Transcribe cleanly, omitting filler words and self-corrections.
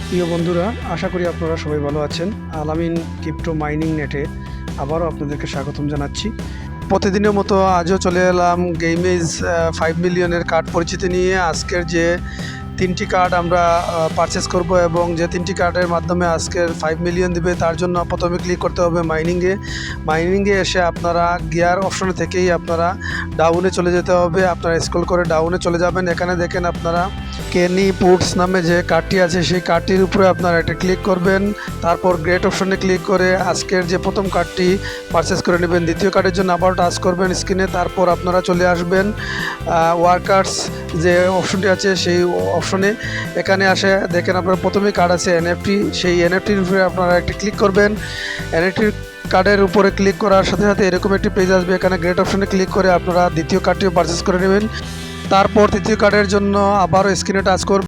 প্রিয় বন্ধুরা, আশা করি আপনারা সবাই ভালো আছেন। আলামিন ক্রিপ্টো মাইনিং নেটে আবারও আপনাদেরকে স্বাগতম জানাচ্ছি। প্রতিদিনের মতো আজও চলে এলাম গেইমেজ 5 মিলিয়নের কার্ড পরিচিতি নিয়ে। আজকের যে 3টি কার্ড আমরা পারচেস করব এবং যে 3টি কার্ডের মাধ্যমে আজকের 5 মিলিয়ন দিবে, তার জন্য প্রথমে ক্লিক করতে হবে মাইনিংয়ে এসে আপনারা গিয়ার অপশনে থেকেই আপনারা ডাউনে চলে যেতে হবে। আপনারা স্ক্রল করে ডাউনে চলে যাবেন। এখানে দেখেন আপনারা কেনি পুটস নামে যে কার্ডটি আছে সেই কার্ডটির উপরে আপনারা এটা ক্লিক করবেন। তারপর গ্রেট অপশনে ক্লিক করে আজকের যে প্রথম কার্ডটি পারচেস করে নেবেন। দ্বিতীয় কার্ডের জন্য আবার টাচ করবেন স্ক্রিনে। তারপর আপনারা চলে আসবেন ওয়ার্কার্স যে অপশনটি আছে সেই অপশনে। এখানে আসে দেখেন আপনারা প্রথমেই কার্ড আছে এনএফটি, সেই এনএফটির উপরে আপনারা একটি ক্লিক করবেন। এনএফটির কার্ডের উপরে ক্লিক করার সাথে সাথে এরকম একটি পেজ আসবে। এখানে গ্রেট অপশনে ক্লিক করে আপনারা দ্বিতীয় কার্ডটিও পারচেস করে নেবেন। তারপর তৃতীয় কার্ডের জন্য আবারও স্ক্রিনে টাচ করবেন।